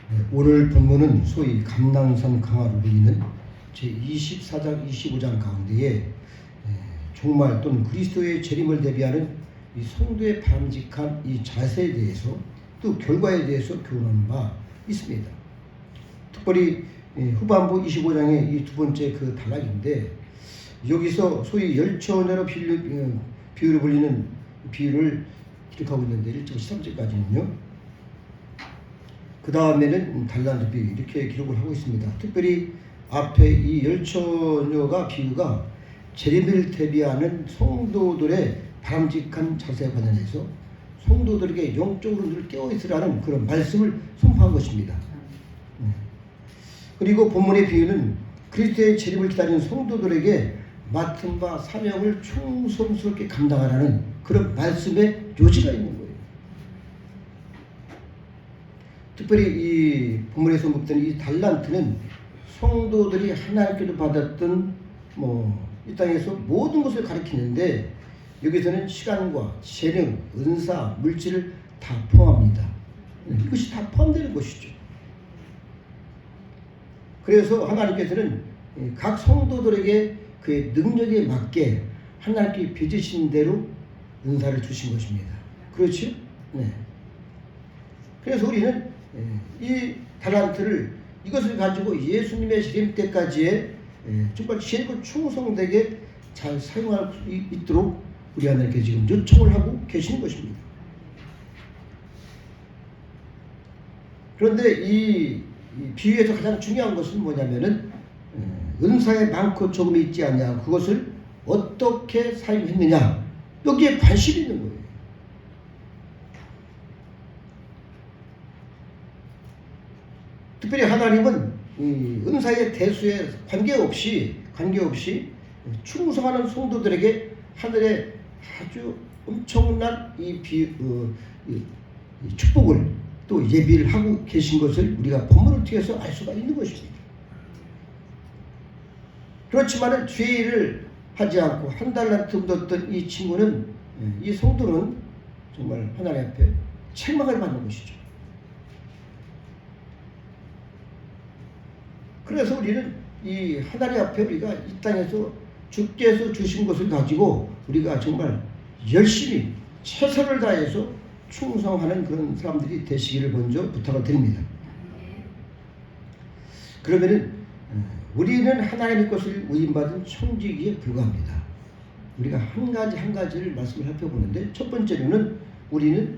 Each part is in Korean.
네, 오늘 본문은 소위 감람산 강화로 불리는 제24장, 25장 가운데에 종말 또는 그리스도의 재림을 대비하는 이 성도의 바람직한 이 자세에 대해서 또 결과에 대해서 교훈하는 바 있습니다. 특별히 후반부 25장의 이 두 번째 그 단락인데, 여기서 소위 열처녀로 비유를 불리는 비유를 기록하고 있는데 1절 13절까지는요. 그 다음에는 달란트 비유 이렇게 기록을 하고 있습니다. 특별히 앞에 이 열처녀가 비유가 재림을 대비하는 성도들의 바람직한 자세에 관련해서 성도들에게 영적으로 늘 깨어있으라는 그런 말씀을 선포한 것입니다. 그리고 본문의 비유는 그리스도의 재림을 기다리는 성도들에게 맡은 바 사명을 충성스럽게 감당하라는 그런 말씀의 요지가 있는 거예요. 특별히 이 본문에서 언급된 이 달란트는 성도들이 하나님께로 받았던 이 땅에서 모든 것을 가리키는데, 여기서는 시간과 재능, 은사, 물질을 다 포함합니다. 이것이 다 포함되는 것이죠. 그래서 하나님께서는 각 성도들에게 그의 능력에 맞게 하나님께 빚으신 대로 은사를 주신 것입니다. 그렇죠? 네. 그래서 우리는 이 달란트를, 이것을 가지고 예수님의 재림 때까지의 정말 지혜롭고 충성되게 잘 사용할 수 있도록 우리 하나님께 지금 요청을 하고 계시는 것입니다. 그런데 이 비유에서 가장 중요한 것은 뭐냐면은 은사에 많고 조금이 있지 않냐, 그것을 어떻게 사용했느냐, 여기에 관심이 있는 거예요. 특별히 하나님은 이 은사의 대수에 관계없이 충성하는 성도들에게 하늘의 아주 엄청난 이 축복을 또 예비를 하고 계신 것을 우리가 본문을 통해서 알 수가 있는 것입니다. 그렇지만은 죄를 하지 않고 한 달란트 얻었던 이 친구는, 이 성도는 정말 하나님 앞에 책망을 받는 것이죠. 그래서 우리는 이 하나님 앞에 우리가 이 땅에서 주께서 주신 것을 가지고 우리가 정말 열심히 최선을 다해서 충성하는 그런 사람들이 되시기를 먼저 부탁을 드립니다. 그러면은 우리는 하나님의 것을 위임받은 청지기에 불과합니다. 우리가 한 가지를 말씀을 살펴보는데, 첫 번째로는 우리는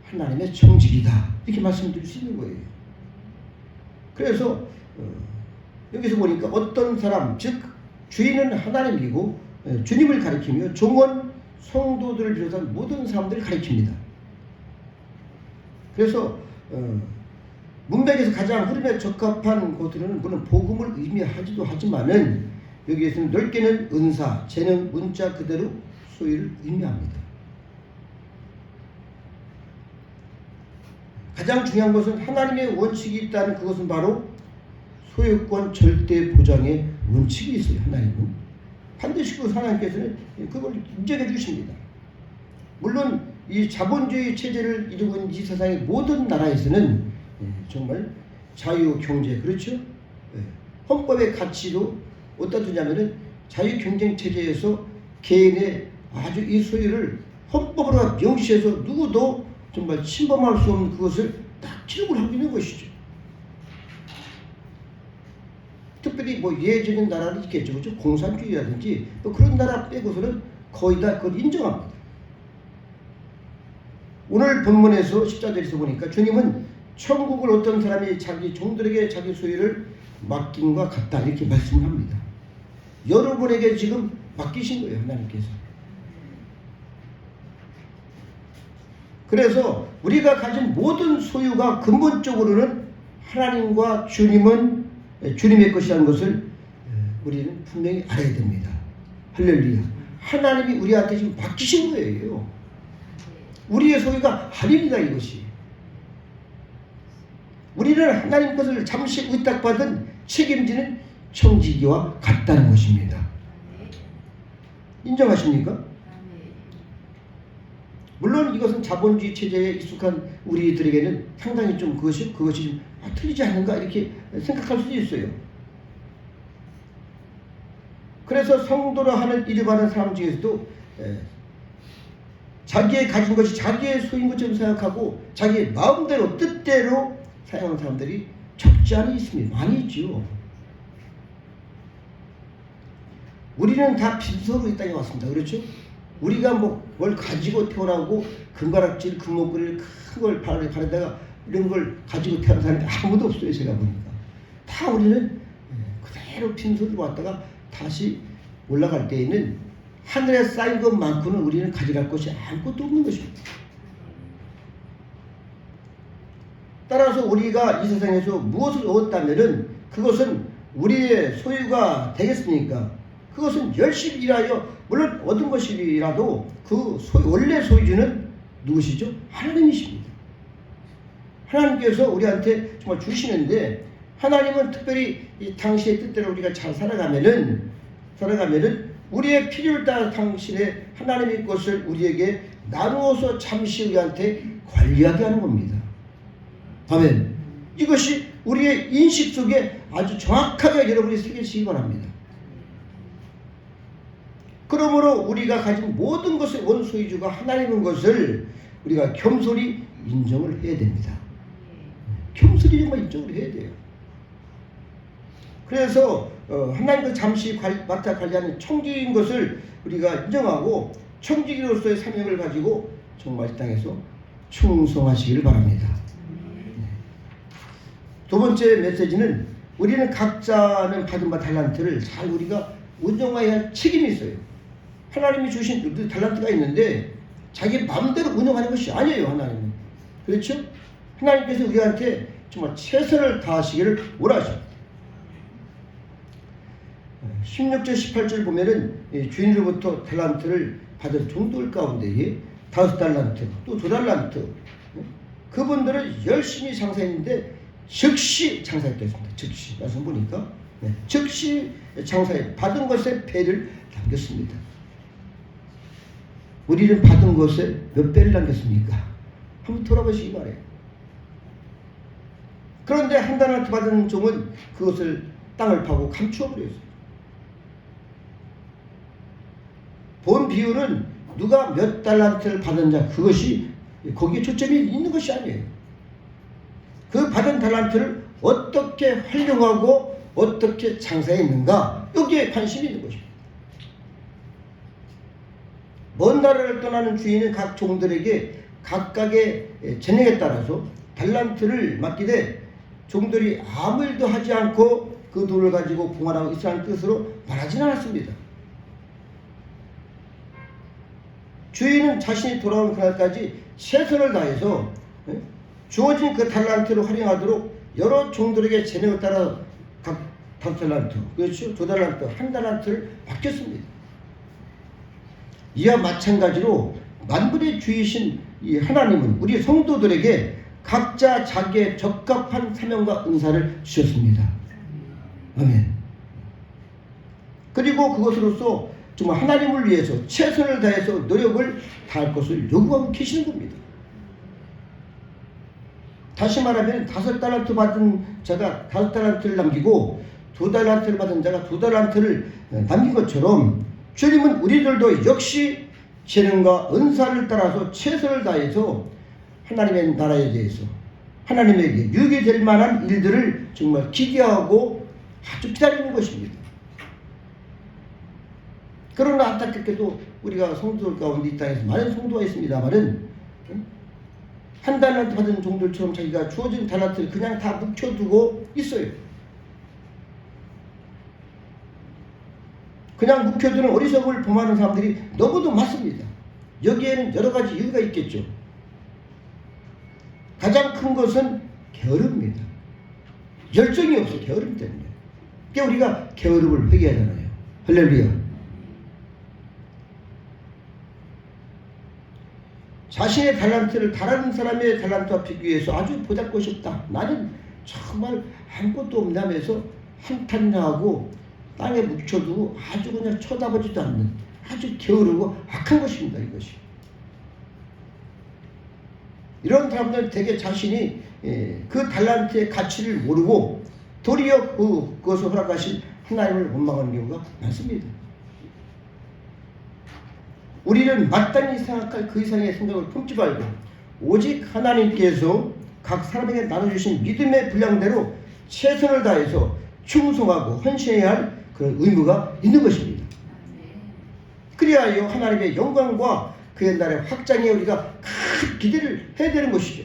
하나님의 청지기다, 이렇게 말씀드릴 수 있는 거예요. 그래서 여기서 보니까 어떤 사람, 즉 주인은 하나님이고 주님을 가리키며 종은 성도들을 비롯한 모든 사람들을 가리킵니다. 그래서 문맥에서 가장 흐름에 적합한 것으로는 물론 복음을 의미하지도 하지만은 여기에서는 넓게는 은사, 재능, 문자 그대로 소유를 의미합니다. 가장 중요한 것은 하나님의 원칙이 있다는 그것은 바로 소유권 절대 보장의 원칙이 있어요. 하나님은 반드시 하나님께서는 그걸 인정해 주십니다. 물론 이 자본주의 체제를 이루고 있는 이 세상의 모든 나라에서는 정말 자유 경제, 그렇죠? 헌법의 가치도 어디다 두냐면은 자유 경쟁 체제에서 개인의 아주 이 소유를 헌법으로 명시해서 누구도 정말 침범할 수 없는 그것을 딱 기록을 하고 있는 것이죠. 특별히 예외적인 나라는 있겠죠. 그렇죠? 공산주의라든지 그런 나라 빼고서는 거의 다 그걸 인정합니다. 오늘 본문에서 14절에서 보니까 주님은 천국을 어떤 사람이 자기 종들에게 자기 소유를 맡긴과 같다, 이렇게 말씀을 합니다. 여러분에게 지금 맡기신 거예요, 하나님께서. 그래서 우리가 가진 모든 소유가 근본적으로는 하나님과 주님의 것이라는 것을 우리는 분명히 알아야 됩니다. 할렐루야. 하나님이 우리한테 지금 맡기신 거예요. 우리의 소유가 아닙니다, 이것이. 우리는 하나님 것을 잠시 의탁받은 책임지는 청지기와 같다는 것입니다. 인정하십니까? 물론 이것은 자본주의 체제에 익숙한 우리들에게는 상당히 좀 그것이 좀 틀리지 않는가 이렇게 생각할 수도 있어요. 그래서 성도라 하는 이름하는 사람 중에서도 자기의 가진 것이 자기의 소유인 것처럼 생각하고 자기의 마음대로 뜻대로 사용하는 사람들이 적지 않이 있습니다. 많이 있죠. 우리는 다 빈소로 이 땅에 왔습니다. 그렇죠? 우리가 뭘 가지고 태어나고 금가락질, 금목걸이를 큰 걸 바르다가 이런 걸 가지고 태어난 사람이 아무도 없어요. 제가 보니까. 다 우리는 그대로 빈소로 왔다가 다시 올라갈 때에는 하늘에 쌓인 것만큼은 우리는 가져갈 것이 아무것도 없는 것입니다. 따라서 우리가 이 세상에서 무엇을 얻었다면은 그것은 우리의 소유가 되겠습니까? 그것은 열심히 일하여 물론 얻은 것이라도 그 원래 소유주는 누구시죠? 하나님이십니다. 하나님께서 우리한테 정말 주시는데 하나님은 특별히 이 당시의 뜻대로 우리가 잘 살아가면은 우리의 필요를 따라 당신의 하나님의 것을 우리에게 나누어서 잠시 우리한테 관리하게 하는 겁니다. 아멘. 이것이 우리의 인식 속에 아주 정확하게 여러분이 새기시기 바랍니다. 그러므로 우리가 가진 모든 것의 원소유주가 하나님인 것을 우리가 겸손히 인정을 해야 됩니다. 겸손히 정말 인정을 해야 돼요. 그래서 하나님과 잠시 맡아 관리하는 청지기인 것을 우리가 인정하고 청지기로서의 사명을 가지고 정말 이 땅에서 충성하시기를 바랍니다. 두 번째 메시지는 우리는 각자는 받은 바 달란트를 잘 우리가 운영해야 할 책임이 있어요. 하나님이 주신 달란트가 있는데 자기 마음대로 운영하는 것이 아니에요. 하나님은. 그렇죠? 하나님께서 우리한테 정말 최선을 다하시기를 원하십니다. 16절 18절 보면은 주인으로부터 달란트를 받은 종들 가운데에 5달란트 또 2달란트 그분들은 열심히 장사했는데 즉시 장사했겠습니다. 즉시 말씀 보니까 즉시 장사해 받은 것에 배를 남겼습니다. 우리는 받은 것에 몇 배를 남겼습니까? 한번 돌아보시기 바래요. 그런데 한 달란트 받은 종은 그것을 땅을 파고 감추어 버렸어요. 본 비유는 누가 몇 달란트를 받은 자 그것이 거기에 초점이 있는 것이 아니에요. 그 받은 달란트를 어떻게 활용하고 어떻게 장사했는가 여기에 관심이 있는 것입니다. 먼 나라를 떠나는 주인은 각 종들에게 각각의 재능에 따라서 달란트를 맡기되 종들이 아무 일도 하지 않고 그 돈을 가지고 봉헌하고 있으라는 뜻으로 말하진 않았습니다. 주인은 자신이 돌아오는 그날까지 최선을 다해서 주어진 그 달란트를 활용하도록 여러 종들에게 재능에 따라 각 5달란트, 그렇죠? 2달란트, 1달란트를 맡겼습니다. 이와 마찬가지로 만물의 주이신 이 하나님은 우리 성도들에게 각자 자기의 적합한 사명과 은사를 주셨습니다. 아멘. 그리고 그것으로서 정말 하나님을 위해서 최선을 다해서 노력을 다할 것을 요구하고 계시는 겁니다. 다시 말하면 5달란트 받은 자가 5달란트를 남기고 2달란트를 받은 자가 2달란트를 남긴 것처럼 주님은 우리들도 역시 재능과 은사를 따라서 최선을 다해서 하나님의 나라에 대해서 하나님에게 유익이 될 만한 일들을 정말 기대하고 아주 기다리는 것입니다. 그러나 안타깝게도 우리가 성도들 가운데 이 땅에서 많은 성도가 있습니다만은 한 달란트 받은 종들처럼 자기가 주어진 달란트를 그냥 다 묵혀두고 있어요. 그냥 묵혀두는 어리석음을 범하는 사람들이 너무도 많습니다. 여기에는 여러 가지 이유가 있겠죠. 가장 큰 것은 게으름입니다. 열정이 없어 게으름 때문에. 그러니까 우리가 게으름을 회개하잖아요. 할렐루야. 자신의 달란트를 다른 사람의 달란트와 비교해서 아주 보잘것이 없다. 나는 정말 아무것도 없나면서 한탄하고 땅에 묻혀두고 아주 그냥 쳐다보지도 않는 아주 게으르고 악한 것입니다. 이것이. 이런 사람들은 되게 자신이 그 달란트의 가치를 모르고 도리어 그것을 허락하신 하나님을 원망하는 경우가 많습니다. 우리는 마땅히 생각할 그 이상의 생각을 품지 말고 오직 하나님께서 각 사람에게 나눠주신 믿음의 분량대로 최선을 다해서 충성하고 헌신해야 할 그런 의무가 있는 것입니다. 그리하여 하나님의 영광과 그의 나라의 확장에 우리가 큰 기대를 해야 되는 것이죠.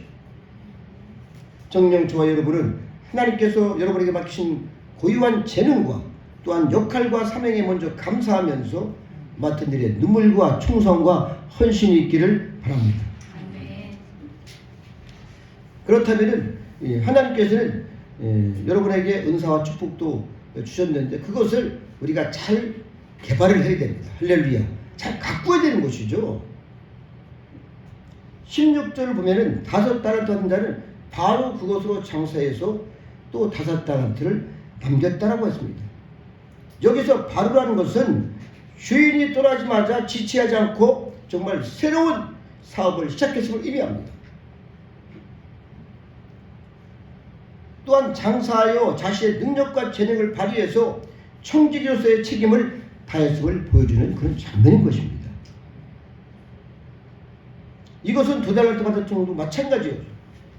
정녕 저와 여러분은 하나님께서 여러분에게 맡기신 고유한 재능과 또한 역할과 사명에 먼저 감사하면서 맡은 일에 눈물과 충성과 헌신이 있기를 바랍니다. 그렇다면 하나님께서는 여러분에게 은사와 축복도 주셨는데 그것을 우리가 잘 개발을 해야 됩니다. 할렐루야. 잘 가꾸어야 되는 것이죠. 16절을 보면은 5달란트 받은 자는 바로 그것으로 장사해서 또 5달란트를 남겼다라고 했습니다. 여기서 바로라는 것은 주인이 떠나자마자 지체하지 않고 정말 새로운 사업을 시작했음을 의미합니다. 또한 장사하여 자신의 능력과 재능을 발휘해서 청지기로서의 책임을 다했음을 보여주는 그런 장면인 것입니다. 이것은 2달란트 받은 종도 마찬가지예요.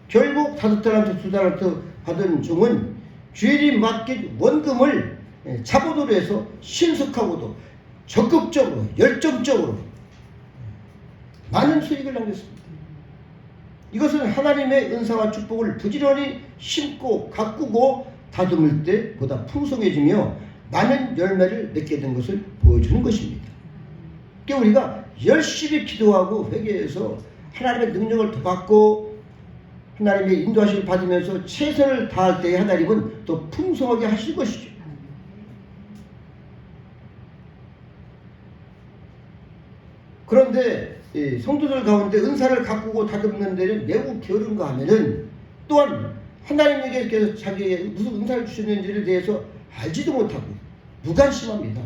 결국 5달란트, 2달란트 받은 종은 주인이 맡긴 원금을 자본으로 해서 신속하고도 적극적으로 열정적으로 많은 수익을 남겼습니다. 이것은 하나님의 은사와 축복을 부지런히 심고 가꾸고 다듬을 때보다 풍성해지며 많은 열매를 맺게 된 것을 보여주는 것입니다. 그러니까 우리가 열심히 기도하고 회개해서 하나님의 능력을 더 받고 하나님의 인도하심을 받으면서 최선을 다할 때에 하나님은 더 풍성하게 하실 것이죠. 그런데 성도들 가운데 은사를 가꾸고 다듬는 데는 매우 게으른가 하면은 또한 하나님에게 자기에게 무슨 은사를 주셨는지에 대해서 알지도 못하고 무관심합니다.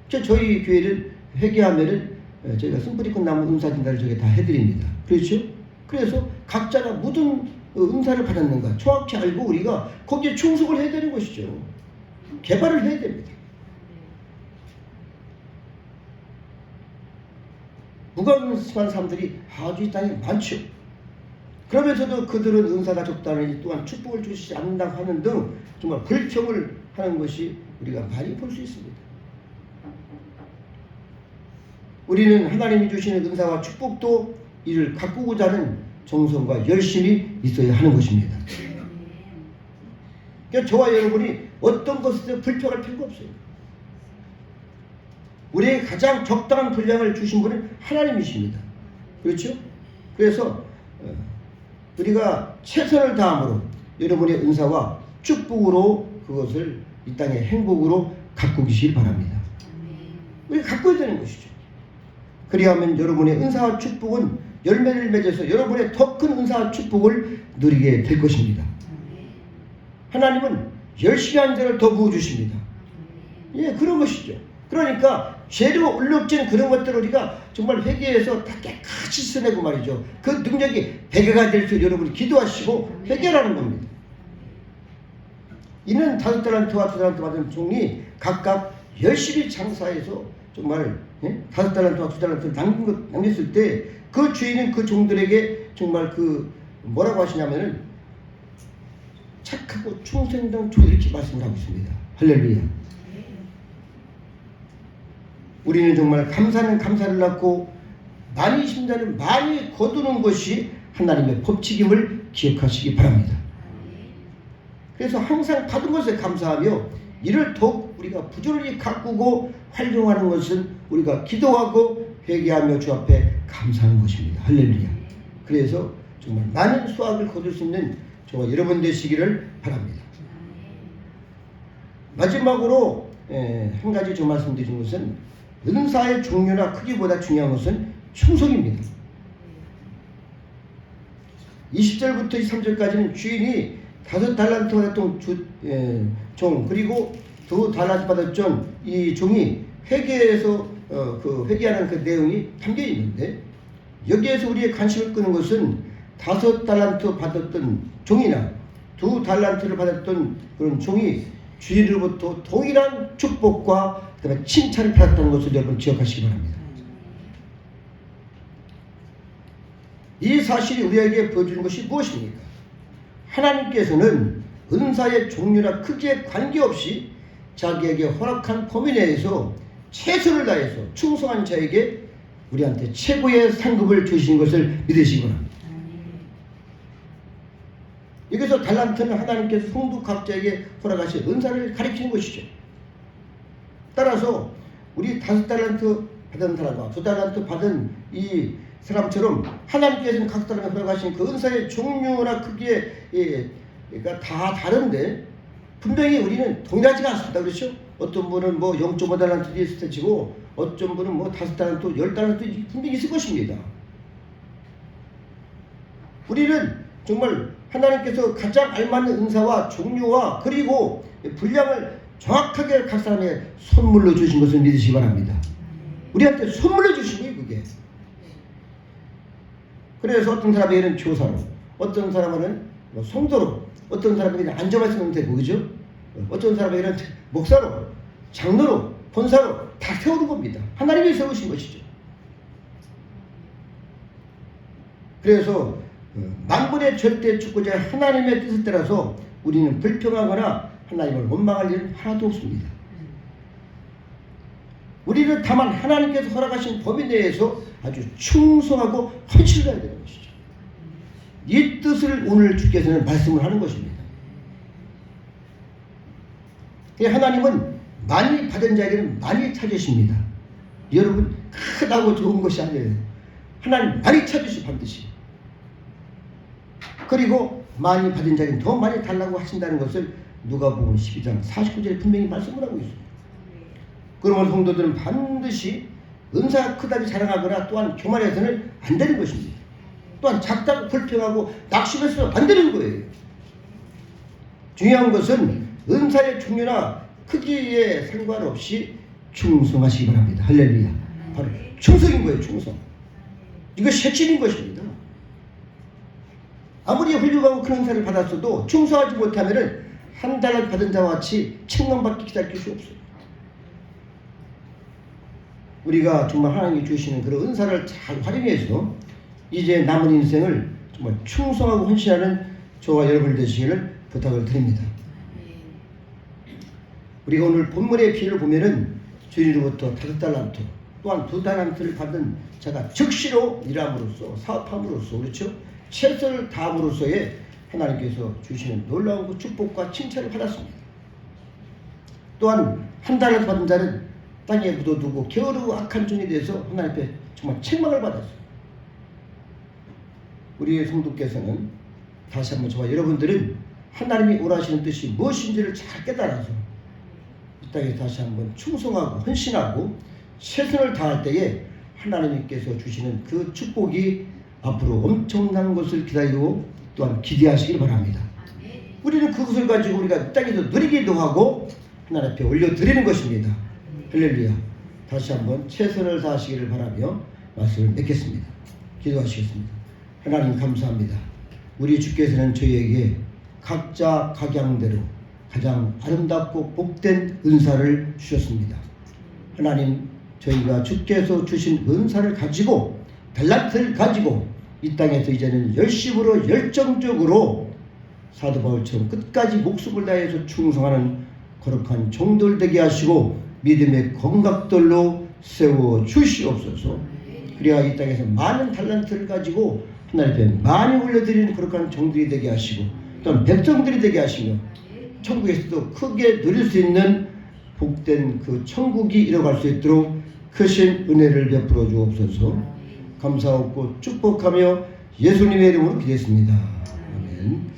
저희 교회는 회개하면은 저희가 쓴뿌리꽃 나무 은사 진단을 저게 다 해드립니다. 그렇죠? 그래서 각자가 무슨 은사를 받았는가 정확히 알고 우리가 거기에 충속을 해야 되는 것이죠. 개발을 해야 됩니다. 무관심한 사람들이 아주 이 땅에 많죠. 그러면서도 그들은 은사가 적다느니 또한 축복을 주시지 않는다고 하는 등 정말 불평을 하는 것이 우리가 많이 볼 수 있습니다. 우리는 하나님이 주시는 은사와 축복도 이를 가꾸고자 하는 정성과 열심이 있어야 하는 것입니다. 그러니까 저와 여러분이 어떤 것에 불평할 필요가 없어요. 우리에게 가장 적당한 분량을 주신 분은 하나님이십니다. 그렇죠? 그래서 우리가 최선을 다함으로 여러분의 은사와 축복으로 그것을 이 땅의 행복으로 가꾸시길 바랍니다. 우리가 가꿔야 되는 것이죠. 그리하면 여러분의 은사와 축복은 열매를 맺어서 여러분의 더 큰 은사와 축복을 누리게 될 것입니다. 하나님은 열심히 한 자를 더 부어주십니다. 예, 그런 것이죠. 그러니까 죄로 얼룩진 그런 것들을 우리가 정말 회개해서 다 깨끗이 씻어내고 말이죠. 그 능력이 배가가 될 수 여러분이 기도하시고 회개하라는 겁니다. 이는 5달란트와 2달란트 받은 종이 각각 열심히 장사해서 정말 5달란트와 2달란트를 남겼을 때 그 주인은 그 종들에게 정말 그 뭐라고 하시냐면은 착하고 충성된 종 이렇게 말씀을 하고 있습니다. 할렐루야. 우리는 정말 감사는 감사를 낳고 많이 심자는 많이 거두는 것이 하나님의 법칙임을 기억하시기 바랍니다. 그래서 항상 받은 것에 감사하며 이를 더욱 우리가 부지런히 가꾸고 활용하는 것은 우리가 기도하고 회개하며 주 앞에 감사하는 것입니다. 할렐루야. 그래서 정말 많은 수확을 거둘 수 있는 저와 여러분 되시기를 바랍니다. 마지막으로 한 가지 좀 말씀드린 것은 은사의 종류나 크기보다 중요한 것은 충성입니다. 20절부터 23절까지는 주인이 5달란트 받았던 종 그리고 2달란트 받았던 이 종이 회개해서 그 회개하는 그 내용이 담겨 있는데 여기에서 우리의 관심을 끄는 것은 5달란트 받았던 종이나 2달란트를 받았던 그런 종이 주인으로부터 동일한 축복과 그다음에 칭찬을 받았다는 것을 여러분 기억하시기 바랍니다. 이 사실이 우리에게 보여주는 것이 무엇입니까? 하나님께서는 은사의 종류나 크기에 관계없이 자기에게 허락한 범위 내에서 최선을 다해서 충성한 자에게 우리한테 최고의 상급을 주신 것을 믿으시기 바랍니다. 여기서 달란트는 하나님께서 성도 각자에게 허락하신 은사를 가리키는 것이죠. 따라서 우리 5달란트 받은 사람과 2달란트 받은 이 사람처럼 하나님께서는 각 사람에 허락하신 그 은사의 종류나 크기가 다 다른데 분명히 우리는 동일하지가 않습니다. 그렇죠? 어떤 분은 뭐 0.5달란트도 있을 테지고 어떤 분은 뭐 5달란트, 10달란트 분명히 있을 것입니다. 우리는 정말 하나님께서 가장 알맞는 은사와 종류와 그리고 분량을 정확하게 각 사람의 선물로 주신 것을 믿으시기 바랍니다. 우리한테 선물로 주신 거예요, 그게. 그래서 어떤 사람에게는 교사로, 어떤 사람은 성도로, 어떤 사람에게는 안전말씀으로 되고, 그죠? 어떤 사람에게는 목사로, 장로로, 권사로 다 세우는 겁니다. 하나님이 세우신 것이죠. 그래서 만물의 절대 주권자 하나님의 뜻을 따라서 우리는 불평하거나 하나님을 원망할 일은 하나도 없습니다. 우리는 다만 하나님께서 허락하신 범위 내에서 아주 충성하고 헌신을 해야 되는 것이죠. 이 뜻을 오늘 주께서는 말씀을 하는 것입니다. 하나님은 많이 받은 자에게는 많이 찾으십니다. 여러분 크다고 좋은 것이 아니에요. 하나님 많이 찾으시 반드시. 그리고 많이 받은 자에게는 더 많이 달라고 하신다는 것을 누가복음 12장 49절에 분명히 말씀을 하고 있습니다. 그러므로 성도들은 반드시 은사가 크다고 자랑하거나 또한 교만해서는 안 되는 것입니다. 또한 작다고 불평하고 낙심해서는 안 되는 거예요. 중요한 것은 은사의 종류나 크기에 상관없이 충성하시기 바랍니다. 할렐루야. 바로 충성인 거예요. 충성. 이것이 핵심인 것입니다. 아무리 훌륭하고 큰 은사를 받았어도 충성하지 못하면 한 달을 받은 자와 같이 책망받기 기다릴 수 없어요. 우리가 정말 하나님이 주시는 그런 은사를 잘 활용해서 이제 남은 인생을 정말 충성하고 헌신하는 저와 여러분이 되시기를 부탁을 드립니다. 우리가 오늘 본문의 비유를 보면은 주인으로부터 5달란트 또한 2달란트를 받은 자가 즉시로 일함으로써 사업함으로써 그렇죠? 최선을 다함으로써의 하나님께서 주시는 놀라운 그 축복과 칭찬을 받았습니다. 또한 1달란트 받은 자는 땅에 묻어두고 게으르고 악한 종이 돼서 하나님 앞에 정말 책망을 받았어요. 우리의 성도께서는 다시 한번 저와 여러분들은 하나님이 원하시는 뜻이 무엇인지를 잘 깨달아서 이 땅에 다시 한번 충성하고 헌신하고 최선을 다할 때에 하나님께서 주시는 그 축복이 앞으로 엄청난 것을 기다리고 또한 기대하시길 바랍니다. 우리는 그것을 가지고 우리가 이 땅에서 누리기도 하고 하나님 앞에 올려드리는 것입니다. 할렐루야. 다시 한번 최선을 다하시기를 바라며 말씀을 맺겠습니다. 기도하시겠습니다. 하나님 감사합니다. 우리 주께서는 저희에게 각자 각양대로 가장 아름답고 복된 은사를 주셨습니다. 하나님 저희가 주께서 주신 은사를 가지고 달란트를 가지고 이 땅에서 이제는 열심으로 열정적으로 사도 바울처럼 끝까지 목숨을 다해서 충성하는 거룩한 종들 되게 하시고 믿음의 건각들로 세워 주시옵소서. 그래야 이 땅에서 많은 달란트를 가지고 하나님 앞에 많이 올려드리는 거룩한 종들이 되게 하시고 또한 백성들이 되게 하시며 천국에서도 크게 누릴 수 있는 복된 그 천국이 이뤄갈 수 있도록 크신 은혜를 베풀어 주옵소서. 감사하고 축복하며 예수님의 이름으로 기도했습니다. 아멘.